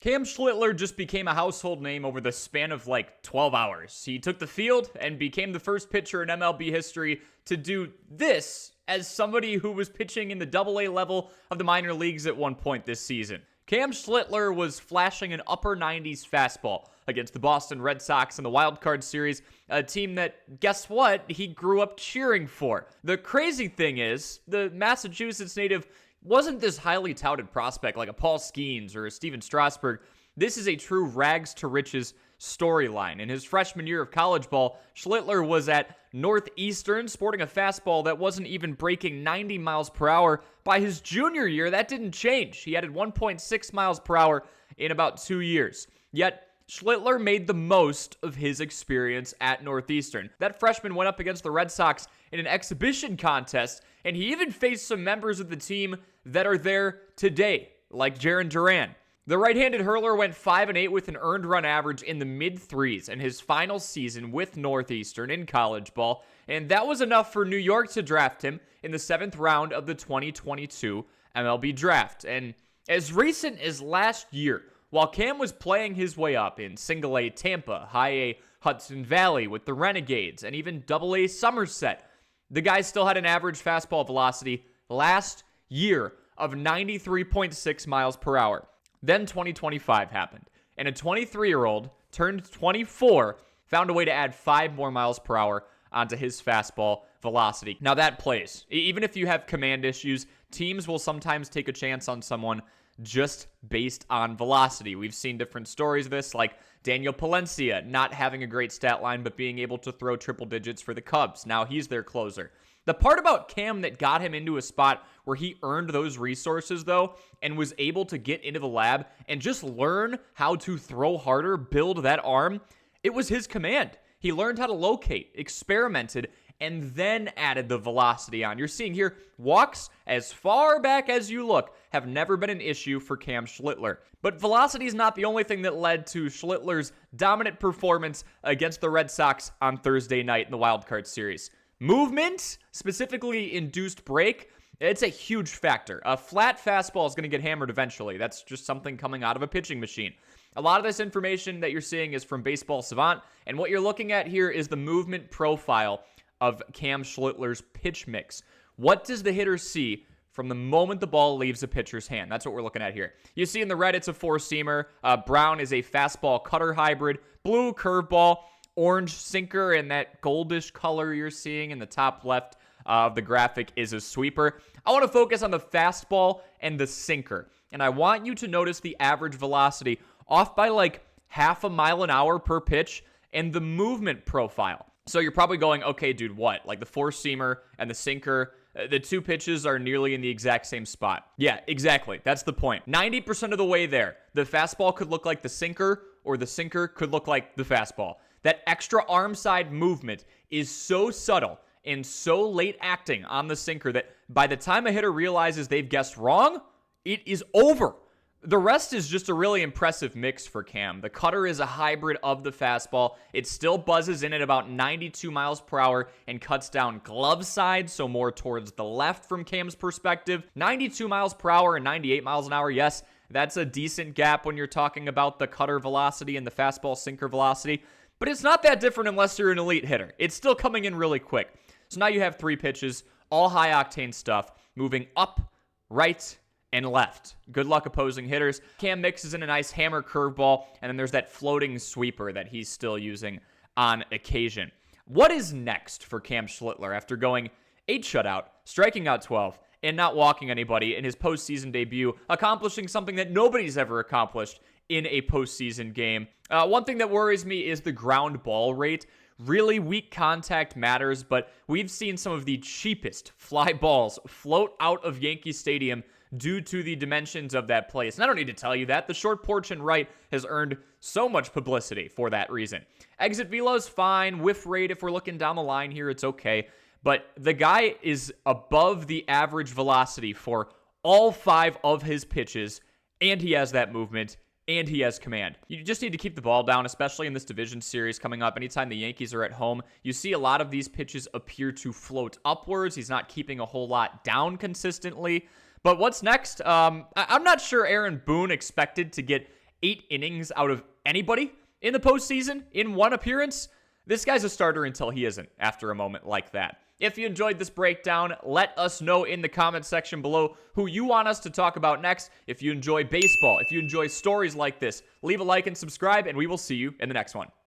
Cam Schlittler just became a household name over the span of like 12 hours. He took the field and became the first pitcher in MLB history to do this as somebody who was pitching in the AA level of the minor leagues at one point this season. Cam Schlittler was flashing an upper 90s fastball against the Boston Red Sox in the Wild Card Series, a team that, guess what, he grew up cheering for. The crazy thing is, the Massachusetts native wasn't this highly touted prospect like a Paul Skeens or a Steven Strasburg. This is a true rags to riches storyline. In his freshman year of college ball, Schlittler was at Northeastern, sporting a fastball that wasn't even breaking 90 miles per hour. By his junior year, that didn't change. He added 1.6 miles per hour in about 2 years. Yet, Schlittler made the most of his experience at Northeastern. That freshman went up against the Red Sox in an exhibition contest, and he even faced some members of the team that are there today, like Jarren Duran. The right-handed hurler went 5-8 with an earned run average in the mid-threes in his final season with Northeastern in college ball, and that was enough for New York to draft him in the 7th round of the 2022 MLB Draft. And as recent as last year, while Cam was playing his way up in Single-A Tampa, High-A Hudson Valley with the Renegades, and even Double-A Somerset, the guy still had an average fastball velocity last year of 93.6 miles per hour. Then 2025 happened, and a 23-year-old turned 24, found a way to add 5 more miles per hour onto his fastball velocity. Now that plays. Even if you have command issues, teams will sometimes take a chance on someone just based on velocity. We've seen different stories of this, like Daniel Palencia not having a great stat line, but being able to throw triple digits for the Cubs. Now he's their closer. The part about Cam that got him into a spot where he earned those resources, though, and was able to get into the lab and just learn how to throw harder, build that arm, it was his command. He learned how to locate, experimented, and then added the velocity on. You're seeing here, walks as far back as you look have never been an issue for Cam Schlittler. But velocity is not the only thing that led to Schlittler's dominant performance against the Red Sox on Thursday night in the Wild Card Series. Movement, specifically induced break, it's a huge factor. A flat fastball is going to get hammered eventually. That's just something coming out of a pitching machine. A lot of this information that you're seeing is from Baseball Savant, and what you're looking at here is the movement profile of Cam Schlittler's pitch mix. What does the hitter see from the moment the ball leaves a pitcher's hand? That's what we're looking at here. You see in the red, it's a four-seamer. Brown is a fastball cutter hybrid. Blue, curveball. Orange sinker, and that goldish color you're seeing in the top left of the graphic is a sweeper. I want to focus on the fastball and the sinker, and I want you to notice the average velocity off by like half a mile an hour per pitch and the movement profile. So you're probably going, okay, dude, what? Like the four-seamer and the sinker, the two pitches are nearly in the exact same spot. Yeah, exactly. That's the point. 90% of the way there, the fastball could look like the sinker, or the sinker could look like the fastball. That extra arm side movement is so subtle and so late acting on the sinker that by the time a hitter realizes they've guessed wrong, it is over. The rest is just a really impressive mix for Cam. The cutter is a hybrid of the fastball. It still buzzes in at about 92 miles per hour and cuts down glove side, so more towards the left from Cam's perspective. 92 miles per hour and 98 miles an hour, yes, that's a decent gap when you're talking about the cutter velocity and the fastball sinker velocity. But it's not that different unless you're an elite hitter. It's still coming in really quick. So now you have 3 pitches, all high-octane stuff, moving up, right, and left. Good luck opposing hitters. Cam mixes in a nice hammer curveball, and then there's that floating sweeper that he's still using on occasion. What is next for Cam Schlittler after going 8 shutout, striking out 12, and not walking anybody in his postseason debut, accomplishing something that nobody's ever accomplished in a postseason game? One thing that worries me is the ground ball rate. Really weak contact matters, but we've seen some of the cheapest fly balls float out of Yankee Stadium due to the dimensions of that place. And I don't need to tell you that. The short porch and right has earned so much publicity for that reason. Exit velo's fine. Whiff rate, if we're looking down the line here, it's okay. But the guy is above the average velocity for all 5 of his pitches, and he has that movement, and he has command. You just need to keep the ball down, especially in this division series coming up. Anytime the Yankees are at home, you see a lot of these pitches appear to float upwards. He's not keeping a whole lot down consistently. But what's next? I'm not sure Aaron Boone expected to get 8 innings out of anybody in the postseason in one appearance. This guy's a starter until he isn't after a moment like that. If you enjoyed this breakdown, let us know in the comment section below who you want us to talk about next. If you enjoy baseball, if you enjoy stories like this, leave a like and subscribe, and we will see you in the next one.